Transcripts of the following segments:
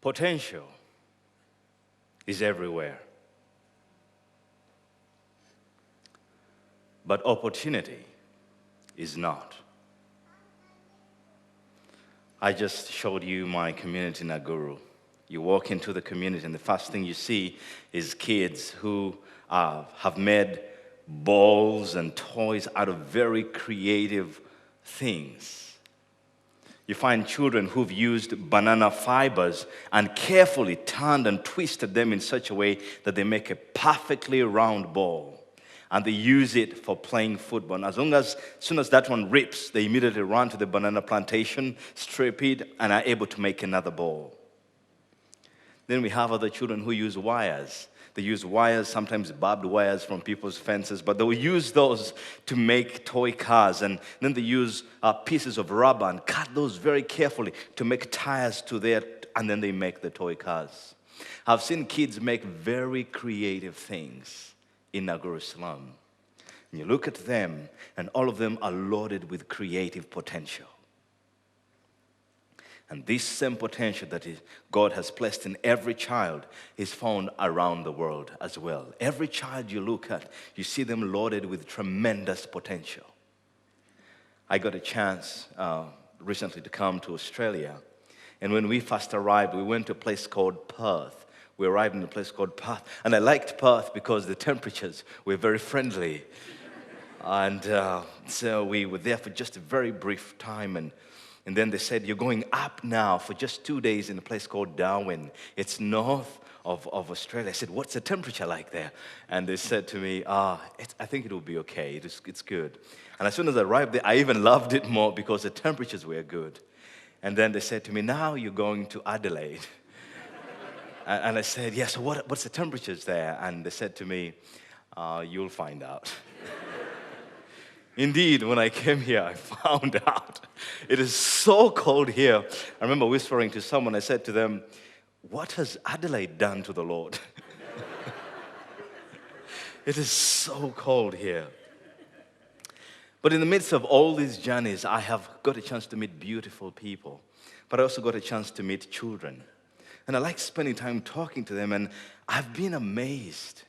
Potential is everywhere, but opportunity is not. I just showed you my community Naguru. You walk into the community and the first thing you see is kids who have made balls and toys out of very creative things. You find children who've used banana fibers and carefully turned and twisted them in such a way that they make a perfectly round ball. And they use it for playing football. And as soon as that one rips, they immediately run to the banana plantation, strip it, and are able to make another ball. Then we have other children who use wires. They use wires, sometimes barbed wires from people's fences, but they will use those to make toy cars. And then they use pieces of rubber and cut those very carefully to make tires to their, and then they make the toy cars. I've seen kids make very creative things in Naguru slum. And you look at them, and all of them are loaded with creative potential. And this same potential that God has placed in every child is found around the world as well. Every child you look at, you see them loaded with tremendous potential. I got a chance recently to come to Australia. And when we first arrived, we went to a place called Perth. We arrived in a place called Perth. And I liked Perth because the temperatures were very friendly. And so we were there for just a very brief time. And then they said, you're going up now for just 2 days in a place called Darwin. It's north of Australia. I said, what's the temperature like there? And they said to me, I think it will be okay. It's good. And as soon as I arrived there, I even loved it more because the temperatures were good. And then they said to me, now you're going to Adelaide. And I said, yes, so what's the temperatures there? And they said to me, you'll find out. Indeed, when I came here, I found out it is so cold here. I remember whispering to someone, I said to them, what has Adelaide done to the Lord? It is so cold here. But in the midst of all these journeys, I have got a chance to meet beautiful people, but I also got a chance to meet children. And I like spending time talking to them, and I've been amazed.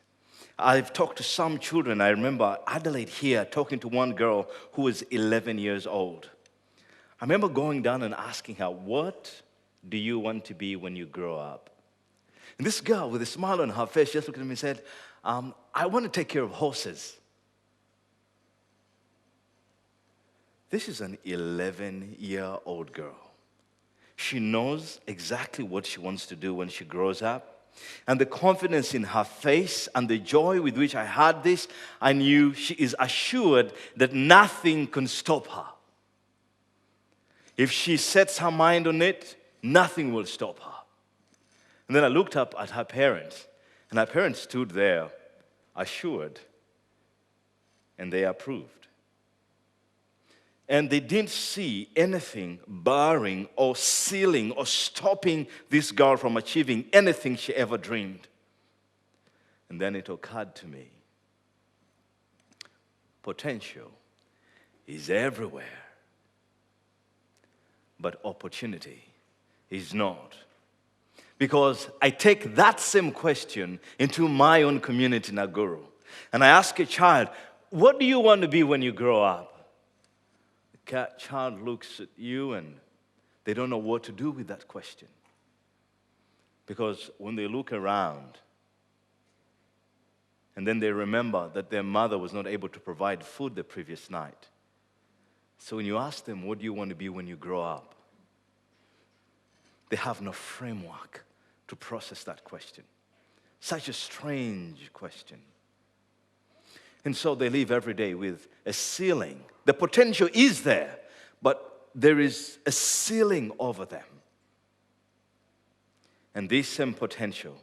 I've talked to some children. I remember Adelaide here talking to one girl who was 11 years old. I remember going down and asking her, what do you want to be when you grow up? And this girl with a smile on her face just looked at me and said, I want to take care of horses. This is an 11-year-old girl. She knows exactly what she wants to do when she grows up. And the confidence in her face and the joy with which I heard this, I knew she is assured that nothing can stop her. If she sets her mind on it, nothing will stop her. And then I looked up at her parents, and her parents stood there, assured, and they approved. And they didn't see anything barring or sealing or stopping this girl from achieving anything she ever dreamed. And then it occurred to me, potential is everywhere, but opportunity is not. Because I take that same question into my own community, Naguru, and I ask a child, what do you want to be when you grow up? The child looks at you and they don't know what to do with that question. Because when they look around and then they remember that their mother was not able to provide food the previous night. So when you ask them, what do you want to be when you grow up? They have no framework to process that question. Such a strange question. And so they live every day with a ceiling. The potential is there, but there is a ceiling over them. And this same potential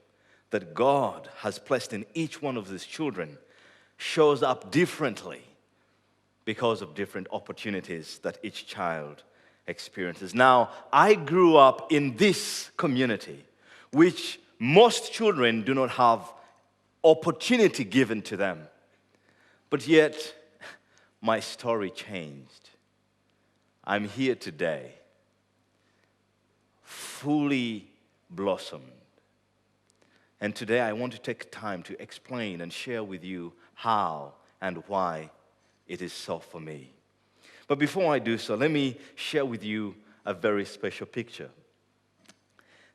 that God has placed in each one of these children shows up differently because of different opportunities that each child experiences. Now, I grew up in this community, which most children do not have opportunity given to them. But yet, my story changed. I'm here today, fully blossomed. And today I want to take time to explain and share with you how and why it is so for me. But before I do so, let me share with you a very special picture.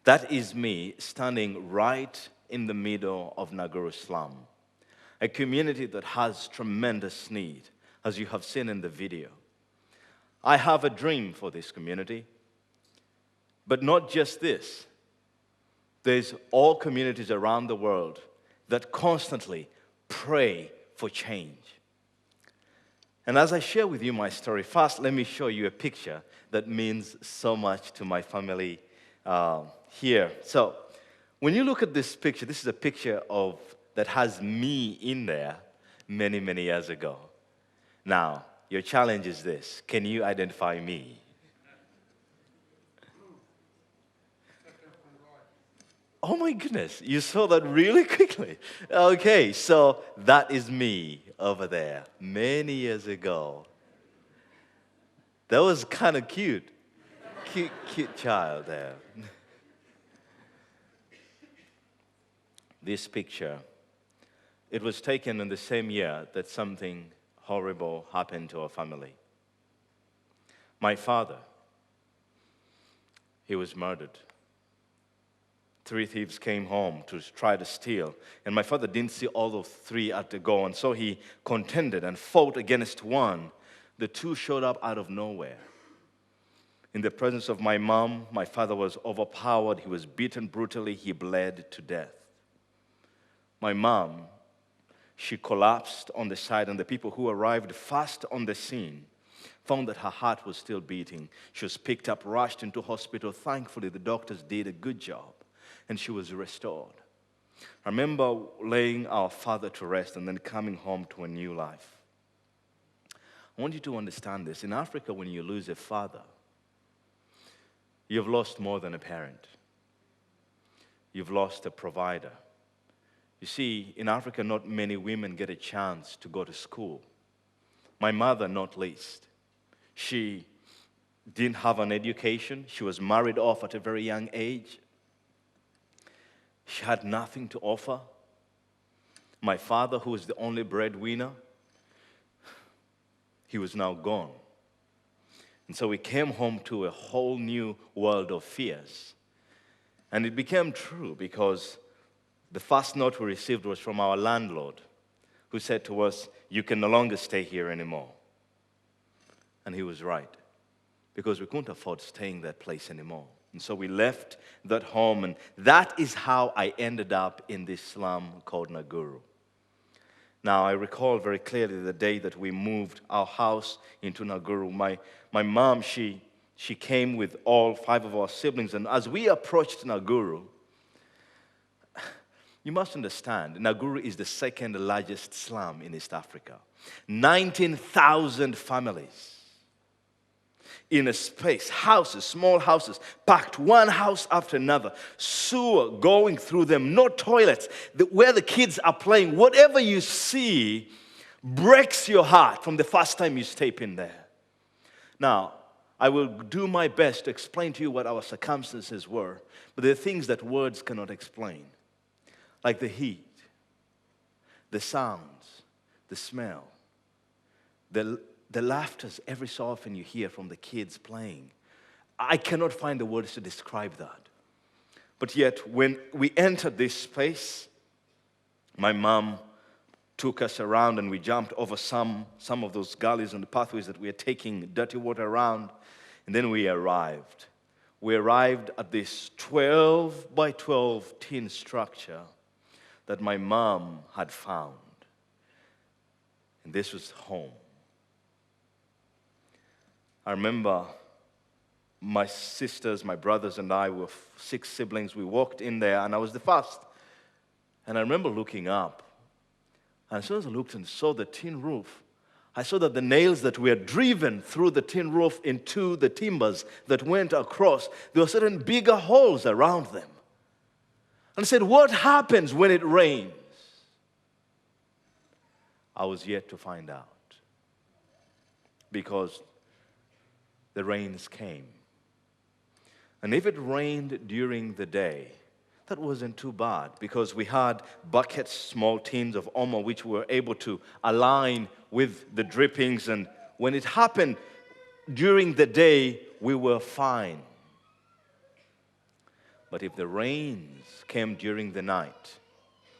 That is me standing right in the middle of Naguru slum, a community that has tremendous need, as you have seen in the video. I have a dream for this community, but not just this. There's all communities around the world that constantly pray for change. And as I share with you my story, first let me show you a picture that means so much to my family here. So when you look at this picture, this is a picture that has me in there many, many years ago. Now, your challenge is this. Can you identify me? Oh my goodness, you saw that really quickly. Okay, so that is me over there many years ago. That was kind of cute. Cute child there. This picture, it was taken in the same year that something horrible happened to our family. My father, he was murdered. 3 thieves came home to try to steal, and my father didn't see all of 3 at the go, and so he contended and fought against one. The 2 showed up out of nowhere. In the presence of my mom, my father was overpowered. He was beaten brutally. He bled to death. My mom, she collapsed on the side, and the people who arrived fast on the scene found that her heart was still beating. She was picked up, rushed into hospital. Thankfully, the doctors did a good job, and she was restored. I remember laying our father to rest and then coming home to a new life. I want you to understand this. In Africa, when you lose a father, you've lost more than a parent. You've lost a provider. You see, in Africa, not many women get a chance to go to school. My mother, not least. She didn't have an education. She was married off at a very young age. She had nothing to offer. My father, who was the only breadwinner, he was now gone. And so we came home to a whole new world of fears. And it became true because the first note we received was from our landlord, who said to us, "You can no longer stay here anymore." And he was right, because we couldn't afford staying that place anymore. And so we left that home, and that is how I ended up in this slum called Naguru. Now, I recall very clearly the day that we moved our house into Naguru. My mom, she came with all 5 of our siblings, and as we approached Naguru, you must understand, Naguru is the 2nd largest slum in East Africa. 19,000 families in a space, houses, small houses, packed one house after another, sewer going through them, no toilets, where the kids are playing. Whatever you see breaks your heart from the first time you step in there. Now, I will do my best to explain to you what our circumstances were, but there are things that words cannot explain, like the heat, the sounds, the smell, the laughter every so often you hear from the kids playing. I cannot find the words to describe that. But yet, when we entered this space, my mom took us around and we jumped over some of those gullies and the pathways that we are taking dirty water around. And then we arrived. We arrived at this 12 by 12 tin structure that my mom had found. And this was home. I remember my sisters, my brothers, and I were 6 siblings. We walked in there, and I was the first. And I remember looking up. And as soon as I looked and saw the tin roof, I saw that the nails that were driven through the tin roof into the timbers that went across, there were certain bigger holes around them. And I said, what happens when it rains? I was yet to find out. Because the rains came. And if it rained during the day, that wasn't too bad because we had buckets, small tins of Omo, which we were able to align with the drippings. And when it happened during the day, we were fine. But if the rains came during the night,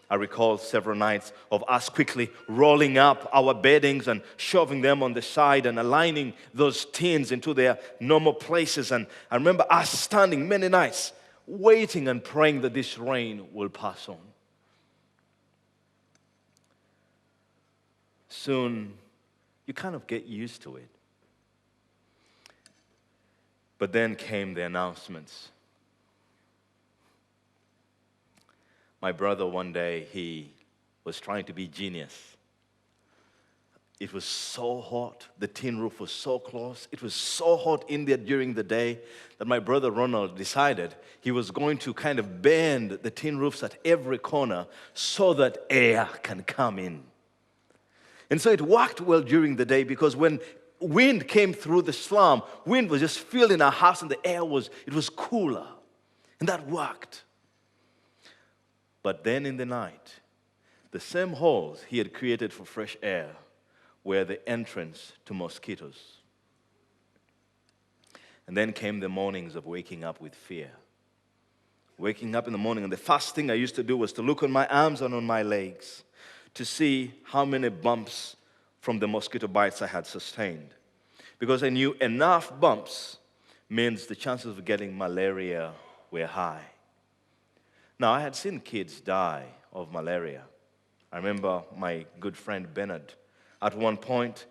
I recall several nights of us quickly rolling up our beddings and shoving them on the side and aligning those tins into their normal places. And I remember us standing many nights waiting and praying that this rain will pass on. Soon, you kind of get used to it. But then came the announcements. My brother, one day, he was trying to be genius. It was so hot. The tin roof was so close. It was so hot in there during the day that my brother Ronald decided he was going to kind of bend the tin roofs at every corner so that air can come in. And so it worked well during the day because when wind came through the slum, wind was just filling our house and the air was cooler. And that worked. But then in the night, the same holes he had created for fresh air were the entrance to mosquitoes. And then came the mornings of waking up with fear. Waking up in the morning, and the first thing I used to do was to look on my arms and on my legs to see how many bumps from the mosquito bites I had sustained. Because I knew enough bumps means the chances of getting malaria were high. Now, I had seen kids die of malaria. I remember my good friend Bernard. At one point,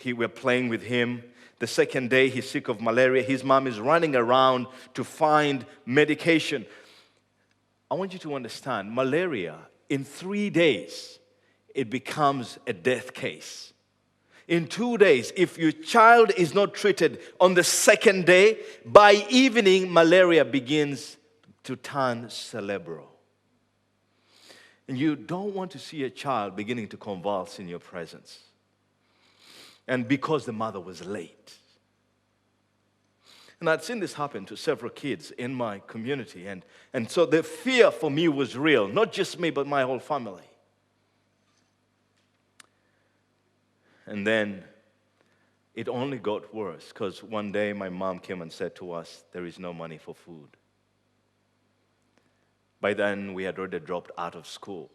we were playing with him. The second day, he's sick of malaria. His mom is running around to find medication. I want you to understand, malaria, in 3 days, it becomes a death case. In 2 days, if your child is not treated on the second day, by evening, malaria begins to turn cerebral. And you don't want to see a child beginning to convulse in your presence. And because the mother was late. And I'd seen this happen to several kids in my community. And so the fear for me was real. Not just me, but my whole family. And then it only got worse because one day my mom came and said to us, there is no money for food. By then, we had already dropped out of school.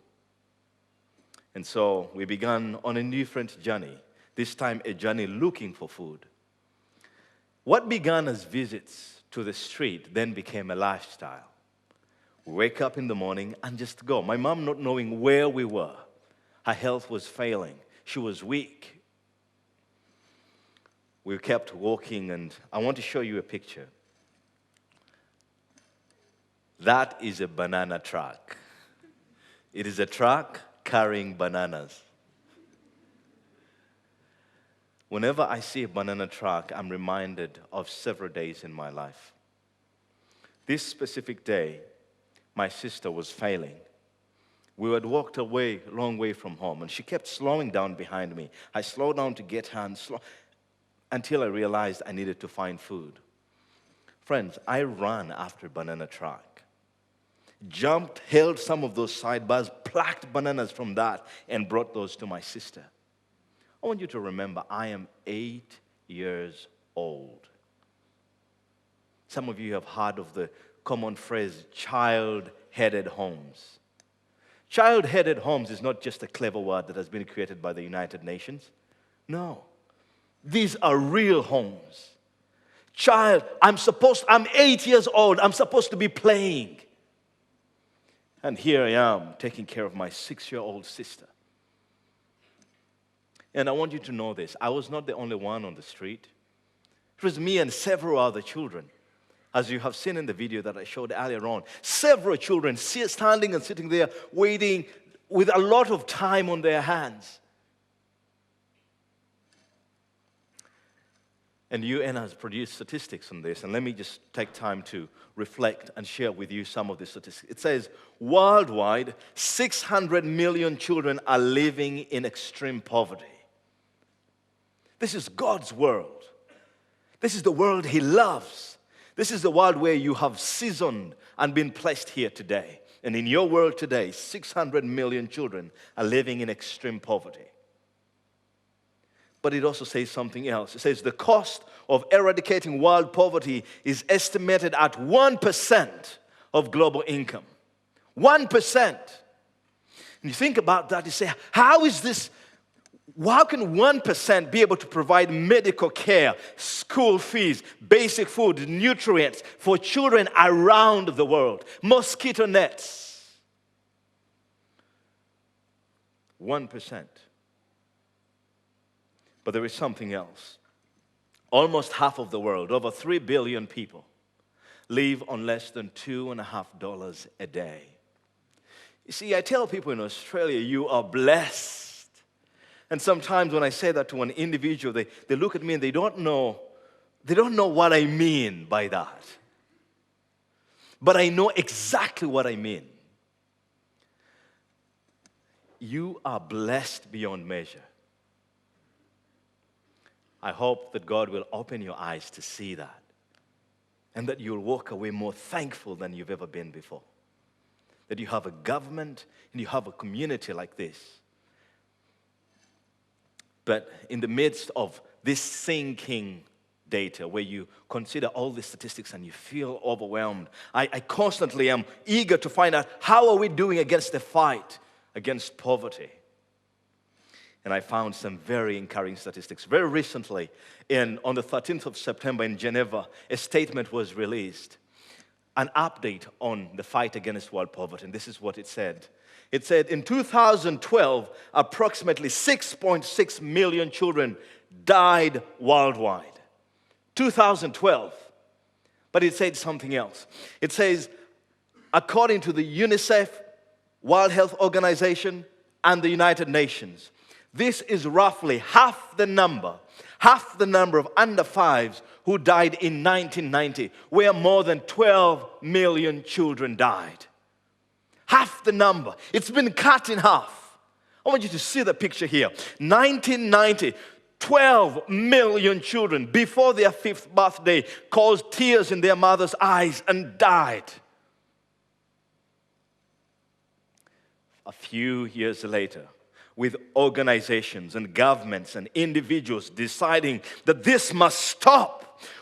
And so we began on a different journey. This time, a journey looking for food. What began as visits to the street then became a lifestyle. We wake up in the morning and just go. My mom not knowing where we were. Her health was failing. She was weak. We kept walking, and I want to show you a picture. That is a banana truck. It is a truck carrying bananas. Whenever I see a banana truck, I'm reminded of several days in my life. This specific day, my sister was failing. We had walked away, a long way from home, and she kept slowing down behind me. I slowed down to get her until I realized I needed to find food. Friends, I ran after a banana truck. Jumped, held some of those sidebars, plucked bananas from that, and brought those to my sister. I want you to remember, I am 8 years old. Some of you have heard of the common phrase, child-headed homes. Child-headed homes is not just a clever word that has been created by the United Nations. No. These are real homes. I'm 8 years old. I'm supposed to be playing. And here I am taking care of my 6-year-old sister. And I want you to know this. I was not the only one on the street. It was me and several other children. As you have seen in the video that I showed earlier on, several children standing and sitting there waiting with a lot of time on their hands. And UN has produced statistics on this, and let me just take time to reflect and share with you some of the statistics. It says, worldwide, 600 million children are living in extreme poverty. This is God's world. This is the world He loves. This is the world where you have seasoned and been placed here today. And in your world today, 600 million children are living in extreme poverty. But it also says something else. It says the cost of eradicating world poverty is estimated at 1% of global income. 1%. And you think about that, you say, how can 1% be able to provide medical care, school fees, basic food, nutrients for children around the world? Mosquito nets. 1%. But there is something else. Almost half of the world, over 3 billion people, live on less than $2.50 a day. You see, I tell people in Australia, you are blessed. And sometimes when I say that to an individual, they look at me and they don't know what I mean by that. But I know exactly what I mean. You are blessed beyond measure. I hope that God will open your eyes to see that, and that you'll walk away more thankful than you've ever been before. That you have a government and you have a community like this. But in the midst of this sinking data, where you consider all the statistics and you feel overwhelmed, I constantly am eager to find out, how are we doing against the fight against poverty? And I found some very encouraging statistics. Very recently, on the 13th of September in Geneva, a statement was released, an update on the fight against world poverty. And this is what it said. It said, in 2012, approximately 6.6 million children died worldwide. 2012. But it said something else. It says, according to the UNICEF, World Health Organization, and the United Nations, this is roughly half the number of under fives who died in 1990, where more than 12 million children died. Half the number. It's been cut in half. I want you to see the picture here. 1990, 12 million children before their 5th birthday caused tears in their mother's eyes and died. A few years later, with organizations and governments and individuals deciding that this must stop.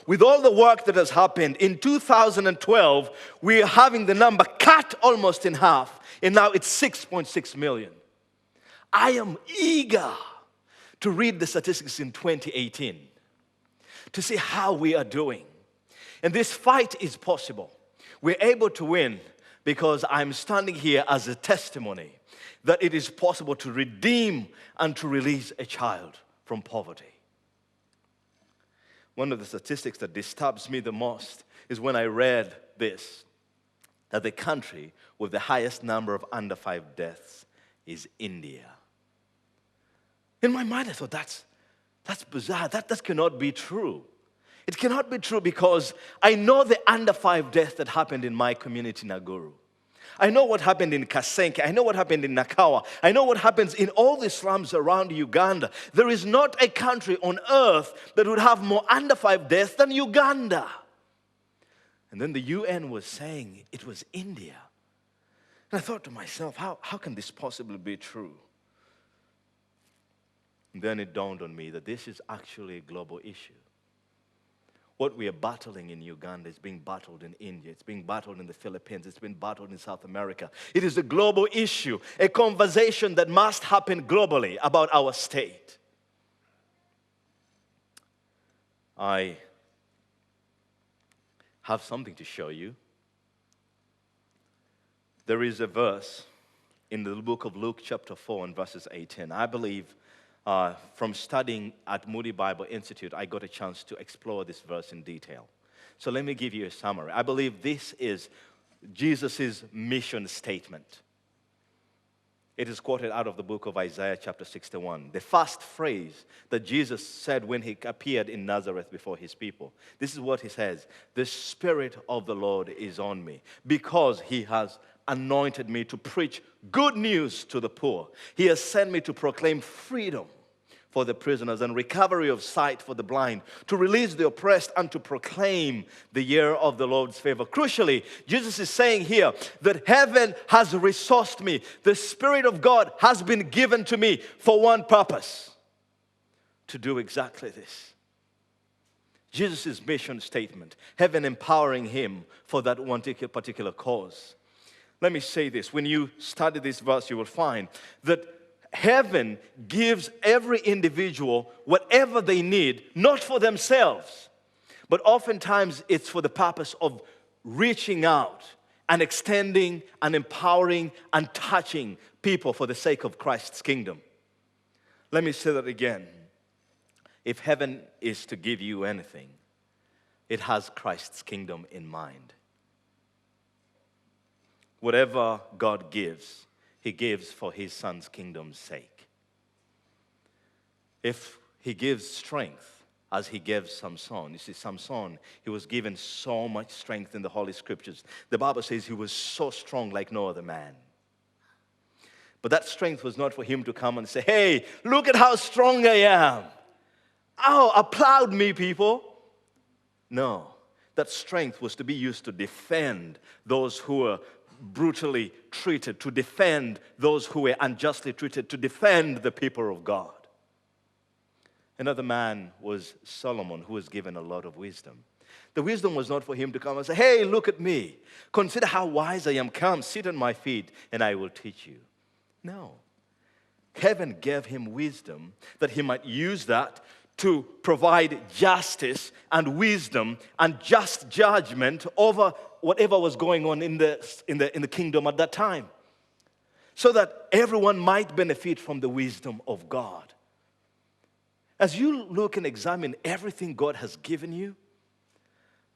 With all the work that has happened, in 2012, we are having the number cut almost in half, and now it's 6.6 million. I am eager to read the statistics in 2018 to see how we are doing. And this fight is possible. We're able to win because I'm standing here as a testimony that it is possible to redeem and to release a child from poverty. One of the statistics that disturbs me the most is when I read this, that the country with the highest number of under 5 deaths is India. In my mind, I thought, that's bizarre. That cannot be true. It cannot be true because I know the under 5 deaths that happened in my community, Nakuru. I know what happened in Kasenke. I know what happened in Nakawa. I know what happens in all the slums around Uganda. There is not a country on earth that would have more under 5 deaths than Uganda. And then the UN was saying it was India. And I thought to myself, how can this possibly be true? And then it dawned on me that this is actually a global issue. What we are battling in Uganda is being battled in India. It's being battled in the Philippines. It's been battled in South America. It is a global issue, a conversation that must happen globally about our state. I have something to show you. There is a verse in the book of Luke chapter 4 and verses 18. I believe from studying at Moody Bible Institute, I got a chance to explore this verse in detail. So let me give you a summary. I believe this is Jesus' mission statement. It is quoted out of the book of Isaiah chapter 61. The first phrase that Jesus said when he appeared in Nazareth before his people. This is what he says: "The Spirit of the Lord is on me, because he has anointed me to preach good news to the poor. He has sent me to proclaim freedom for the prisoners, and recovery of sight for the blind, to release the oppressed, and to proclaim the year of the Lord's favor. Crucially, Jesus is saying here that heaven has resourced me. The Spirit of God has been given to me for one purpose: to do exactly this. Jesus' mission statement, heaven empowering him for that one particular cause. Let me say this. When you study this verse, you will find that heaven gives every individual whatever they need, not for themselves, but oftentimes it's for the purpose of reaching out and extending and empowering and touching people for the sake of Christ's kingdom. Let me say that again. If heaven is to give you anything, it has Christ's kingdom in mind. Whatever God gives, He gives for His Son's kingdom's sake. If He gives strength, as He gave Samson, you see, Samson, he was given so much strength in the Holy Scriptures. The Bible says he was so strong like no other man. But that strength was not for him to come and say, hey, look at how strong I am. Oh, applaud me, people. No, that strength was to be used to defend those who were brutally treated, to defend those who were unjustly treated, to defend the people of God. Another man was Solomon, who was given a lot of wisdom. The wisdom was not for him to come and say, hey, look at me. Consider how wise I am. Come, sit on my feet, and I will teach you. No. Heaven gave him wisdom that he might use that to provide justice and wisdom and just judgment over whatever was going on in the kingdom at that time, so that everyone might benefit from the wisdom of God. As you look and examine everything God has given you,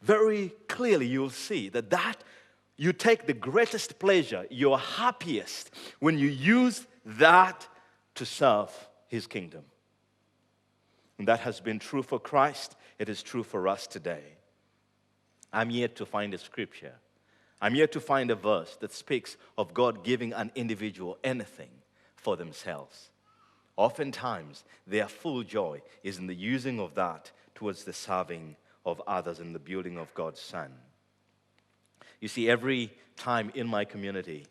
very clearly you'll see that you take the greatest pleasure, you're happiest when you use that to serve His kingdom. And that has been true for Christ. It is true for us today. I'm yet to find a scripture. I'm yet to find a verse that speaks of God giving an individual anything for themselves. Oftentimes, their full joy is in the using of that towards the serving of others and the building of God's Son. You see, every time in my community,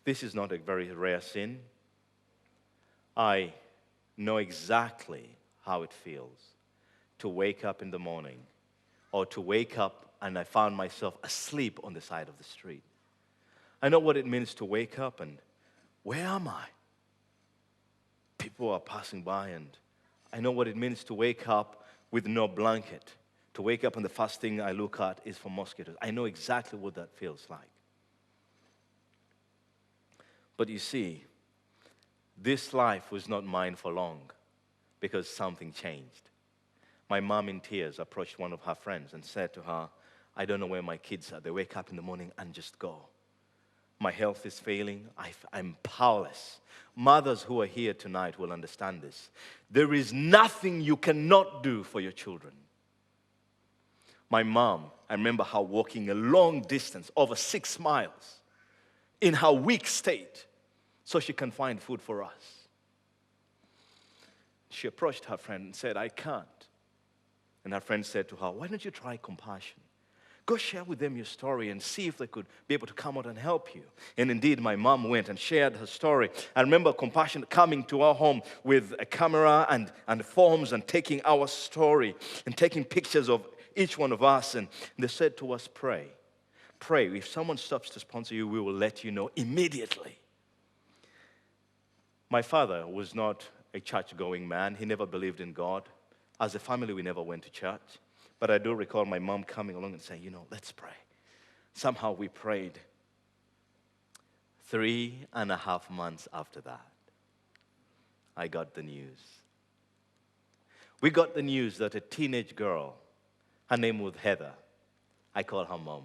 this is not a very rare sin. I know exactly how it feels to wake up in the morning, or to wake up and I found myself asleep on the side of the street. I know what it means to wake up and, where am I? People are passing by, and I know what it means to wake up with no blanket, to wake up and the first thing I look at is for mosquitoes. I know exactly what that feels like. But you see, this life was not mine for long, because something changed. My mom, in tears, approached one of her friends and said to her, I don't know where my kids are. They wake up in the morning and just go. My health is failing. I'm powerless. Mothers who are here tonight will understand this. There is nothing you cannot do for your children. My mom, I remember her walking a long distance, over 6 miles, in her weak state, so she can find food for us. She approached her friend and said, I can't. And her friend said to her, why don't you try compassion? Go share with them your story and see if they could be able to come out and help you. And indeed, my mom went and shared her story. I remember Compassion coming to our home with a camera and forms and taking our story and taking pictures of each one of us. And they said to us, pray. Pray. If someone stops to sponsor you, we will let you know immediately. My father was not a church-going man. He never believed in God. As a family, we never went to church. But I do recall my mom coming along and saying, let's pray. Somehow we prayed. 3.5 months after that, I got the news. We got the news that a teenage girl, her name was Heather, I call her mom,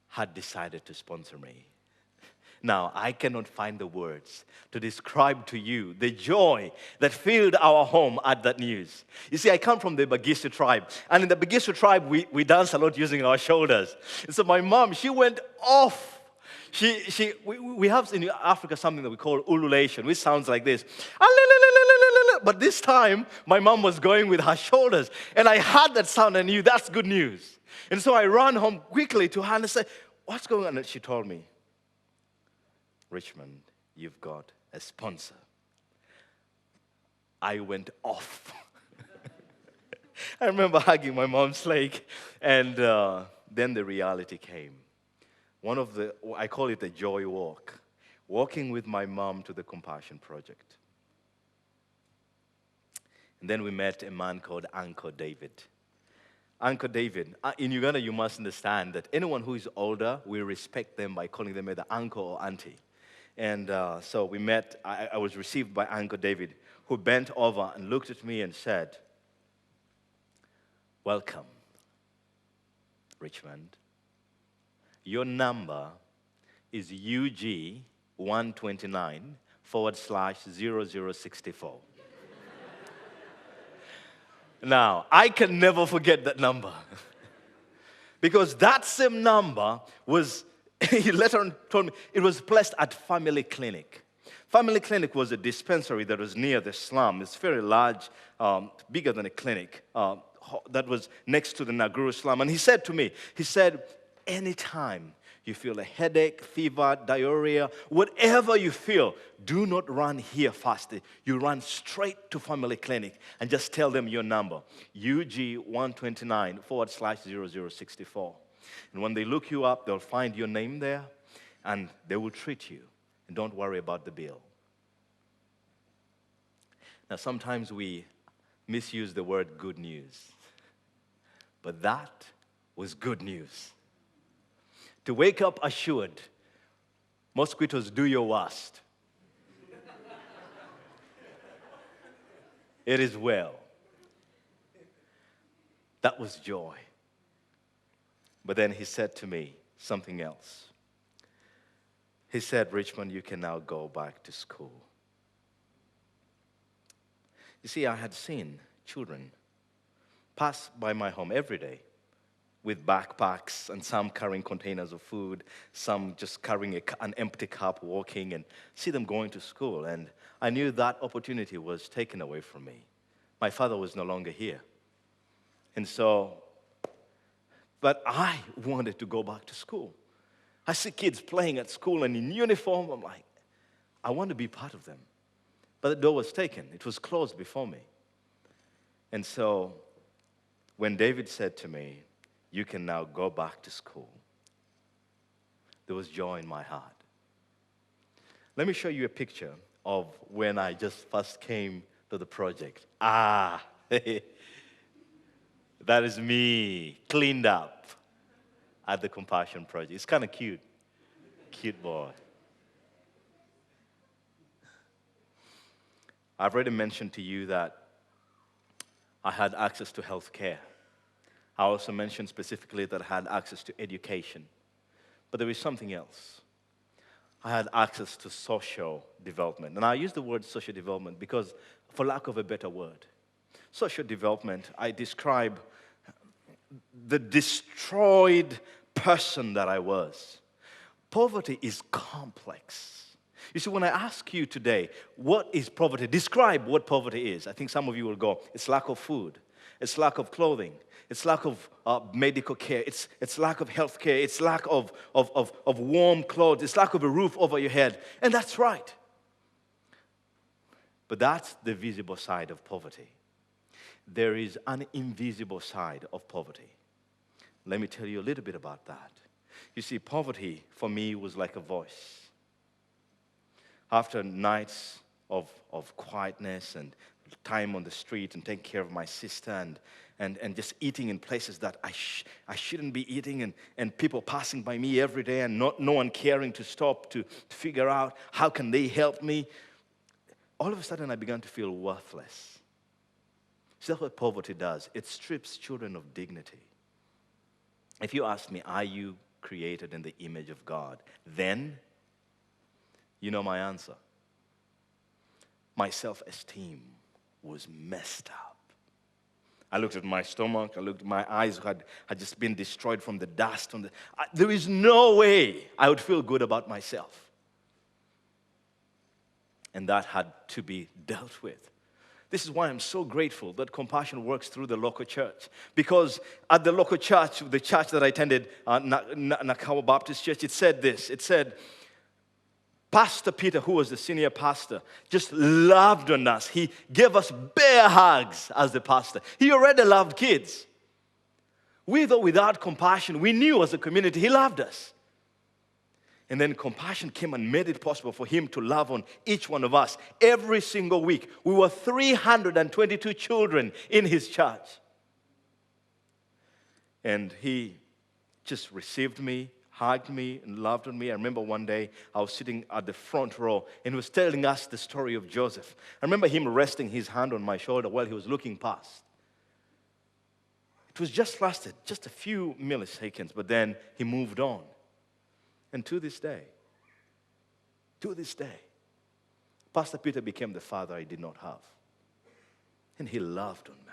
had decided to sponsor me. Now, I cannot find the words to describe to you the joy that filled our home at that news. You see, I come from the Bagisu tribe, and in the Bagisu tribe, we dance a lot using our shoulders. And so my mom, she went off. We have in Africa something that we call ululation, which sounds like this. But this time, my mom was going with her shoulders, and I heard that sound and knew that's good news. And so I ran home quickly to her and said, what's going on? And she told me, Richmond, you've got a sponsor. I went off. I remember hugging my mom's leg, and then the reality came. I call it a joy walk, walking with my mom to the Compassion Project. And then we met a man called Uncle David. Uncle David, in Uganda, you must understand that anyone who is older, we respect them by calling them either uncle or auntie. And so we met, I was received by Uncle David, who bent over and looked at me and said, welcome, Richmond. Your number is UG 129/0064. Now, I can never forget that number. Because that same number was, he later on told me, it was placed at Family Clinic. Family Clinic was a dispensary that was near the slum. It's very large, bigger than a clinic, that was next to the Naguru slum. And he said to me, anytime you feel a headache, fever, diarrhea, whatever you feel, do not run here fast. You run straight to Family Clinic and just tell them your number, UG 129/0064. And when they look you up, they'll find your name there and they will treat you. And don't worry about the bill. Now, sometimes we misuse the word good news, but that was good news. To wake up assured, mosquitoes, do your worst. It is well. That was joy. But then he said to me something else. He said, Richmond, you can now go back to school. You see, I had seen children pass by my home every day with backpacks and some carrying containers of food, some just carrying an empty cup walking, and see them going to school. And I knew that opportunity was taken away from me. My father was no longer here. And so, but I wanted to go back to school. I see kids playing at school and in uniform. I'm like, I want to be part of them. But the door was taken. It was closed before me. And so when David said to me, you can now go back to school, there was joy in my heart. Let me show you a picture of when I just first came to the project. That is me, cleaned up at the Compassion Project. It's kind of cute. Cute boy. I've already mentioned to you that I had access to health care. I also mentioned specifically that I had access to education. But there is something else. I had access to social development. And I use the word social development because, for lack of a better word, social development, I describe the destroyed person that I was. Poverty is complex. You see, when I ask you today, what is poverty? Describe what poverty is. I think some of you will go, it's lack of food. It's lack of clothing. It's lack of medical care. It's lack of health care. It's lack of warm clothes. It's lack of a roof over your head. And that's right. But that's the visible side of poverty. There is an invisible side of poverty. Let me tell you a little bit about that. You see, poverty for me was like a voice. After nights of quietness and time on the street and taking care of my sister and just eating in places that I shouldn't be eating and people passing by me every day and no one caring to stop to figure out how can they help me. All of a sudden I began to feel worthless. See, that's what poverty does. It strips children of dignity. If you ask me, are you created in the image of God? Then, you know my answer. My self-esteem was messed up. I looked at my stomach. I looked, my eyes had just been destroyed from the dust. There is no way I would feel good about myself. And that had to be dealt with. This is why I'm so grateful that compassion works through the local church. Because at the local church, the church that I attended, Nakawa Baptist Church, it said this. It said, Pastor Peter, who was the senior pastor, just loved on us. He gave us bear hugs as the pastor. He already loved kids. With or without compassion, we knew as a community he loved us. And then compassion came and made it possible for him to love on each one of us every single week. We were 322 children in his church. And he just received me, hugged me, and loved on me. I remember one day I was sitting at the front row and he was telling us the story of Joseph. I remember him resting his hand on my shoulder while he was looking past. It was just lasted just a few milliseconds, but then he moved on. And to this day, Pastor Peter became the father I did not have. And he loved on me.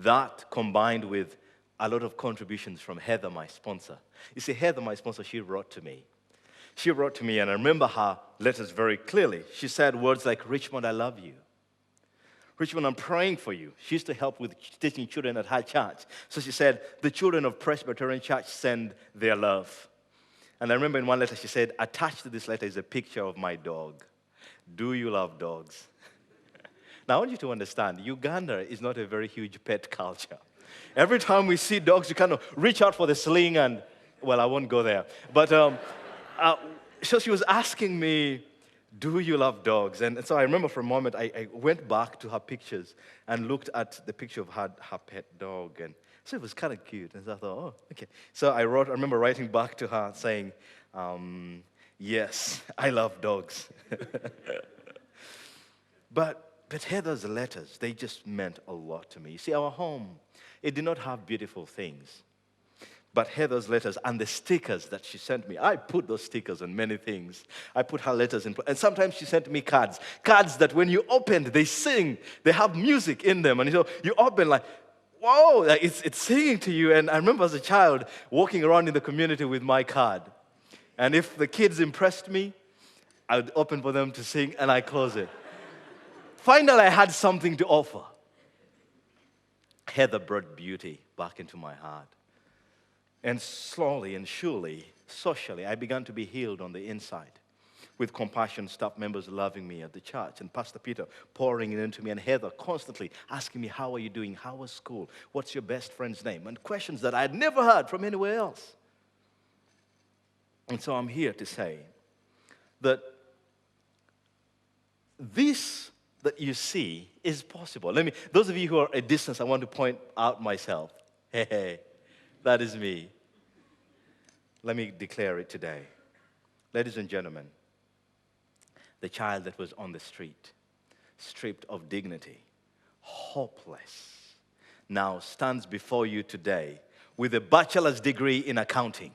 That combined with a lot of contributions from Heather, my sponsor. You see, Heather, my sponsor, she wrote to me. And I remember her letters very clearly. She said words like, Richmond, I love you. Richmond, I'm praying for you. She used to help with teaching children at her church. So she said, the children of Presbyterian Church send their love. And I remember in one letter she said, attached to this letter is a picture of my dog. Do you love dogs? Now I want you to understand, Uganda is not a very huge pet culture. Every time we see dogs, you kind of reach out for the sling and, well, I won't go there. But so she was asking me, do you love dogs? And so I remember for a moment, I went back to her pictures and looked at the picture of her pet dog. And so it was kind of cute. And so I thought, oh, okay. So I remember writing back to her saying, yes, I love dogs. But Heather's letters, they just meant a lot to me. You see, our home, it did not have beautiful things. But Heather's letters and the stickers that she sent me, I put those stickers on many things. I put her letters in, and sometimes she sent me cards that when you opened, they sing, they have music in them. And you open like, whoa, like it's singing to you. And I remember as a child walking around in the community with my card. And if the kids impressed me, I would open for them to sing and I close it. Finally, I had something to offer. Heather brought beauty back into my heart. And slowly and surely, socially, I began to be healed on the inside. With compassion, staff members loving me at the church, and Pastor Peter pouring it into me, and Heather constantly asking me, how are you doing? How was school? What's your best friend's name? And questions that I had never heard from anywhere else. And so I'm here to say that this that you see is possible. Those of you who are at a distance, I want to point out myself. Hey. That is me. Let me declare it today. Ladies and gentlemen, the child that was on the street, stripped of dignity, hopeless, now stands before you today with a bachelor's degree in accounting.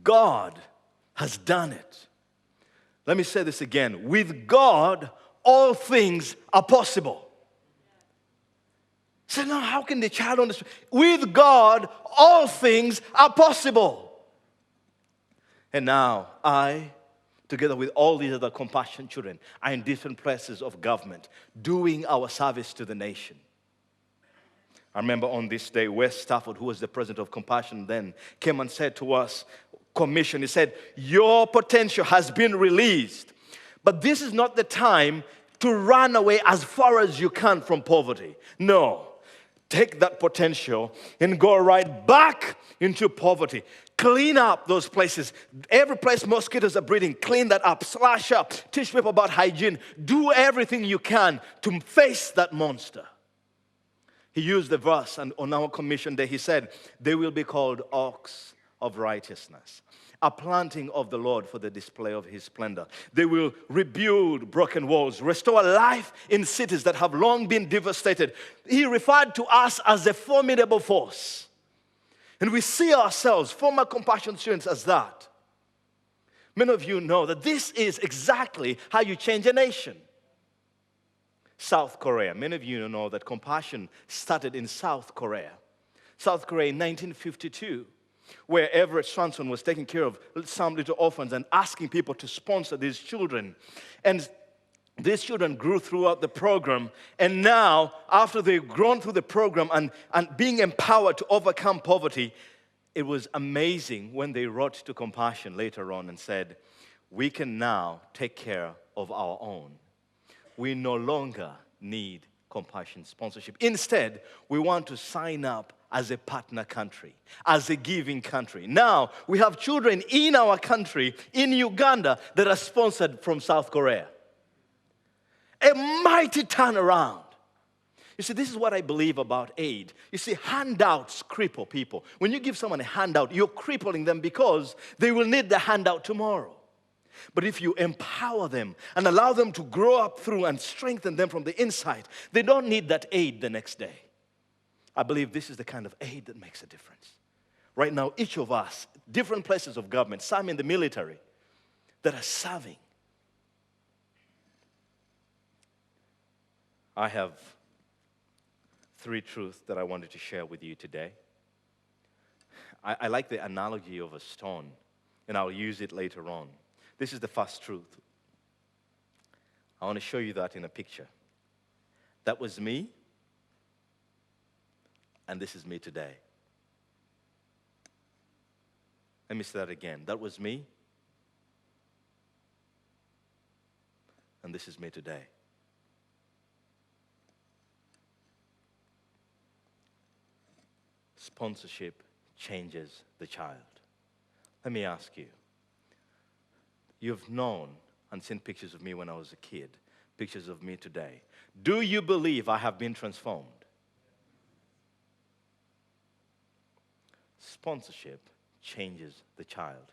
God has done it. Let me say this again. With God, all things are possible. So now, how can the child understand? With God, all things are possible. And now, I, together with all these other compassion children, are in different places of government, doing our service to the nation. I remember on this day, Wes Stafford, who was the president of Compassion then, came and said to us, commission, he said, your potential has been released, but this is not the time to run away as far as you can from poverty. No. Take that potential and go right back into poverty. Clean up those places. Every place mosquitoes are breeding, clean that up, slash up, teach people about hygiene. Do everything you can to face that monster. He used the verse, and on our commission day, he said, they will be called oaks of righteousness, a planting of the Lord for the display of his splendor. They will rebuild broken walls, restore life in cities that have long been devastated. He referred to us as a formidable force. And we see ourselves, former compassion students, as that. Many of you know that this is exactly how you change a nation. South Korea. Many of you know that compassion started in South Korea. South Korea in 1952, where Everett Swanson was taking care of some little orphans and asking people to sponsor these children. And these children grew throughout the program, and now, after they've grown through the program and being empowered to overcome poverty, it was amazing when they wrote to Compassion later on and said, we can now take care of our own. We no longer need Compassion sponsorship. Instead, we want to sign up as a partner country, as a giving country. Now, we have children in our country, in Uganda, that are sponsored from South Korea. A mighty turnaround. You see, this is what I believe about aid. You see, handouts cripple people. When you give someone a handout, you're crippling them because they will need the handout tomorrow. But if you empower them and allow them to grow up through and strengthen them from the inside, they don't need that aid the next day. I believe this is the kind of aid that makes a difference. Right now, each of us, different places of government, some in the military, that are serving. I have 3 truths that I wanted to share with you today. I like the analogy of a stone, and I'll use it later on. This is the first truth. I want to show you that in a picture. That was me, and this is me today. Let me say that again. That was me, and this is me today. Sponsorship changes the child. Let me ask you, you've known and seen pictures of me when I was a kid, pictures of me today. Do you believe I have been transformed? Sponsorship changes the child.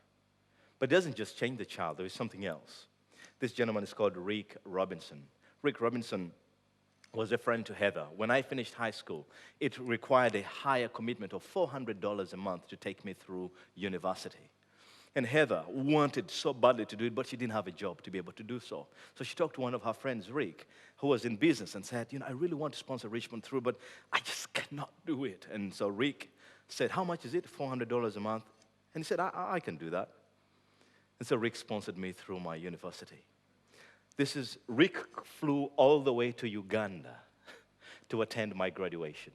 But it doesn't just change the child, there is something else. This gentleman is called Rick Robinson. Rick Robinson was a friend to Heather. When I finished high school, it required a higher commitment of $400 a month to take me through university. And Heather wanted so badly to do it, but she didn't have a job to be able to do so. So she talked to one of her friends, Rick, who was in business, and said, I really want to sponsor Richmond through, but I just cannot do it. And so Rick said, how much is it? $400 a month. And he said, I can do that. And so Rick sponsored me through my university. Rick flew all the way to Uganda to attend my graduation.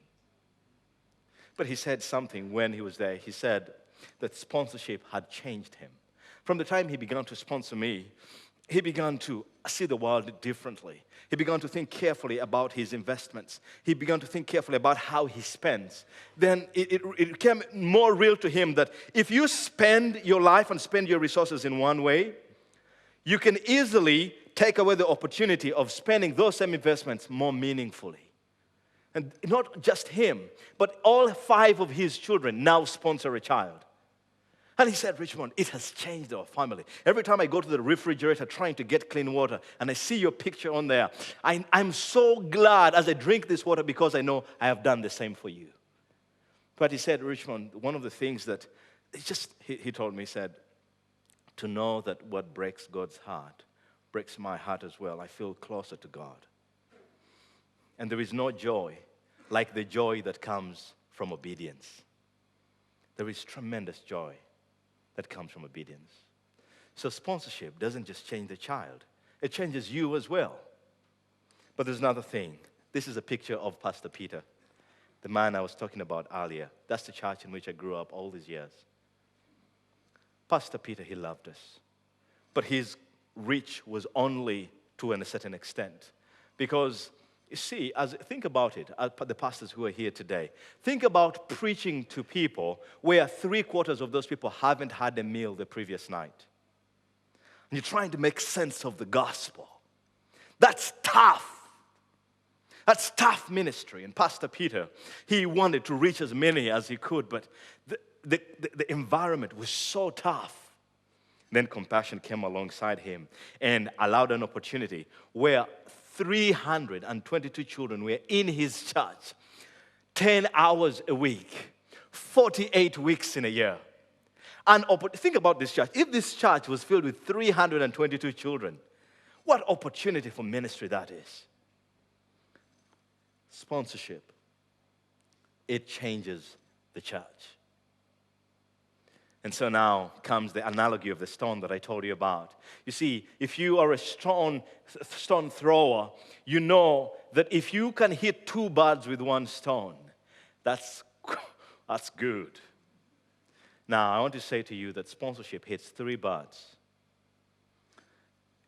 But he said something when he was there. He said that sponsorship had changed him. From the time he began to sponsor me, he began to see the world differently. He began to think carefully about his investments. He began to think carefully about how he spends. Then it became more real to him that if you spend your life and spend your resources in one way, you can easily take away the opportunity of spending those same investments more meaningfully. And not just him, but all 5 of his children now sponsor a child. And he said, Richmond, it has changed our family. Every time I go to the refrigerator trying to get clean water and I see your picture on there, I'm so glad as I drink this water because I know I have done the same for you. But he said, Richmond, one of the things that he told me, he said, to know that what breaks God's heart breaks my heart as well. I feel closer to God. And there is no joy like the joy that comes from obedience. There is tremendous joy that comes from obedience. So sponsorship doesn't just change the child, it changes you as well. But there's another thing. This is a picture of Pastor Peter, the man I was talking about earlier. That's the church in which I grew up all these years. Pastor Peter, he loved us. But his reach was only to a certain extent. Because, you see, think about it, the pastors who are here today. Think about preaching to people where 3/4 of those people haven't had a meal the previous night. And you're trying to make sense of the gospel. That's tough. That's tough ministry. And Pastor Peter, he wanted to reach as many as he could, but the environment was so tough. Then compassion came alongside him and allowed an opportunity where 322 children were in his church, 10 hours a week, 48 weeks in a year. And think about this church. If this church was filled with 322 children, what opportunity for ministry that is. sponsorship, it changes the church. And so now comes the analogy of the stone that I told you about. You see, if you are a stone thrower, you know that if you can hit 2 birds with 1 stone, that's good. Now, I want to say to you that sponsorship hits 3 birds.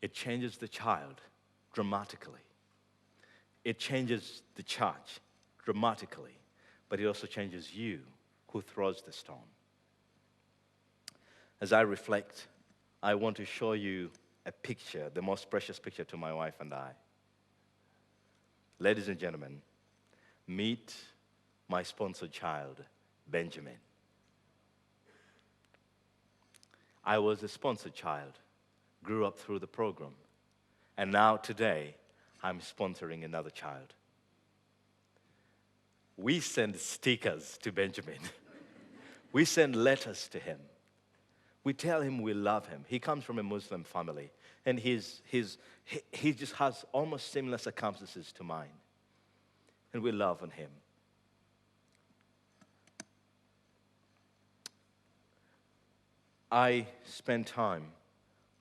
It changes the child dramatically. It changes the church dramatically. But it also changes you who throws the stone. As I reflect, I want to show you a picture, the most precious picture to my wife and I. Ladies and gentlemen, meet my sponsored child, Benjamin. I was a sponsored child, grew up through the program, and now today, I'm sponsoring another child. We send stickers to Benjamin. We send letters to him. We tell him we love him. He comes from a Muslim family, and he just has almost similar circumstances to mine. And we love on him. I spend time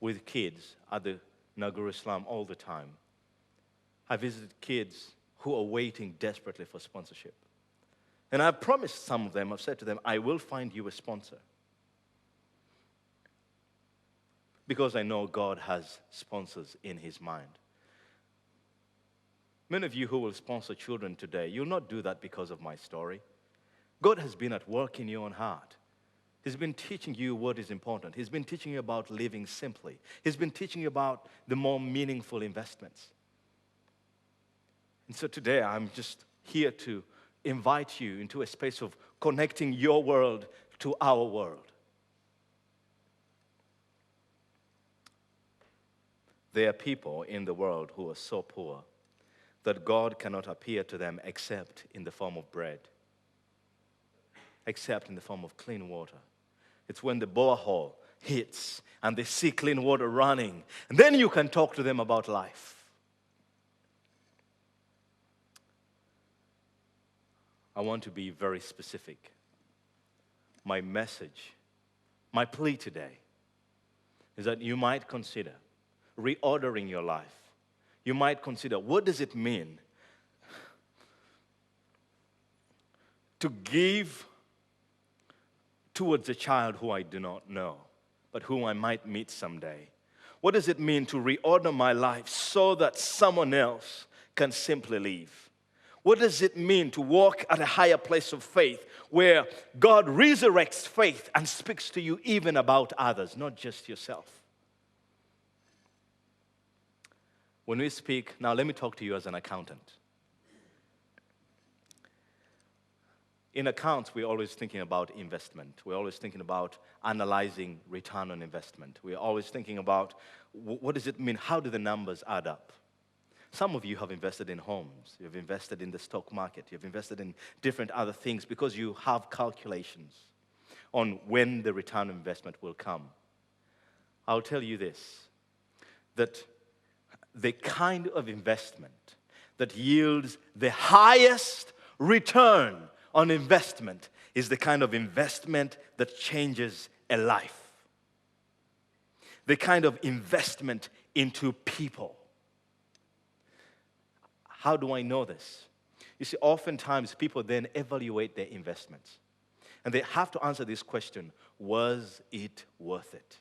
with kids at the Nagur Islam all the time. I visited kids who are waiting desperately for sponsorship. And I've promised some of them, I've said to them, I will find you a sponsor. Because I know God has sponsors in his mind. Many of you who will sponsor children today, you'll not do that because of my story. God has been at work in your own heart. He's been teaching you what is important. He's been teaching you about living simply. He's been teaching you about the more meaningful investments. And so today, I'm just here to invite you into a space of connecting your world to our world. There are people in the world who are so poor that God cannot appear to them except in the form of bread, except in the form of clean water. It's when the borehole hits and they see clean water running, and then you can talk to them about life. I want to be very specific. My message, my plea today is that you might consider reordering your life. You might consider, what does it mean to give towards a child who I do not know, but whom I might meet someday? What does it mean to reorder my life so that someone else can simply live? What does it mean to walk at a higher place of faith where God resurrects faith and speaks to you even about others, not just yourself? When we speak, now let me talk to you as an accountant. In accounts, we're always thinking about investment. We're always thinking about analyzing return on investment. We're always thinking about what does it mean? How do the numbers add up? Some of you have invested in homes. You've invested in the stock market. You've invested in different other things because you have calculations on when the return on investment will come. I'll tell you this, that the kind of investment that yields the highest return on investment is the kind of investment that changes a life. The kind of investment into people. How do I know this? You see, oftentimes people then evaluate their investments. And they have to answer this question, was it worth it?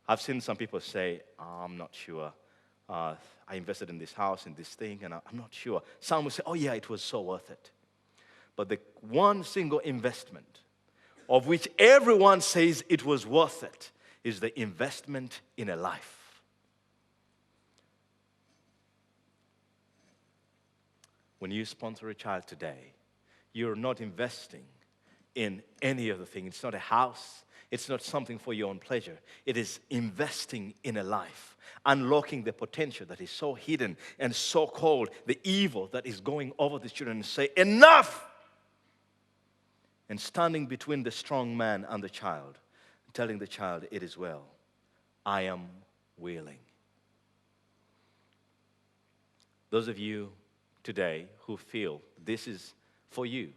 I've seen some people say, I'm not sure. I invested in this house, in this thing, and I'm not sure. Some will say, oh yeah, it was so worth it. But the one single investment of which everyone says it was worth it is the investment in a life. When you sponsor a child today, you're not investing in any other thing. It's not a house. It's not something for your own pleasure. It is investing in a life, unlocking the potential that is so hidden and so cold, the evil that is going over the children, and say, enough! And standing between the strong man and the child, telling the child, it is well, I am willing. Those of you today who feel this is for you,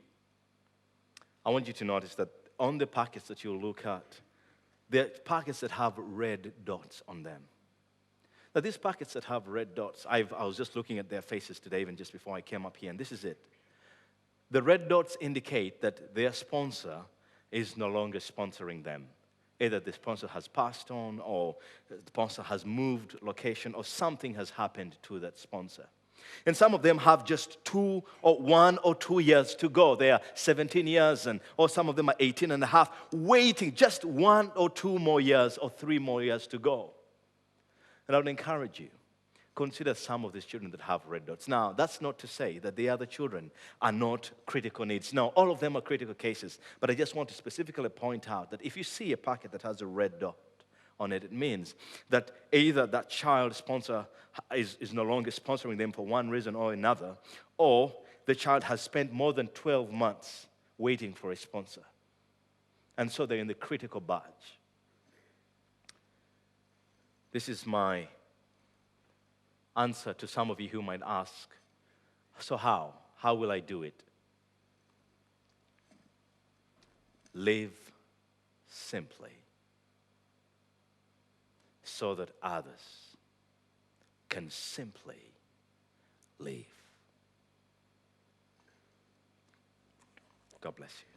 I want you to notice that on the packets that you'll look at, there are packets that have red dots on them. Now, these packets that have red dots, I was just looking at their faces today, even just before I came up here, and this is it. The red dots indicate that their sponsor is no longer sponsoring them. Either the sponsor has passed on, or the sponsor has moved location, or something has happened to that sponsor. And some of them have just 1 or 2 years to go. They are 17 years, or some of them are 18 and a half, waiting just 1 or 2 more years or 3 more years to go. And I would encourage you, consider some of these children that have red dots. Now, that's not to say that the other children are not critical needs. No, all of them are critical cases. But I just want to specifically point out that if you see a packet that has a red dot on it, it means that either that child sponsor is no longer sponsoring them for one reason or another, or the child has spent more than 12 months waiting for a sponsor. And so they're in the critical batch. This is my answer to some of you who might ask, so how? How will I do it? Live simply so that others can simply live. God bless you.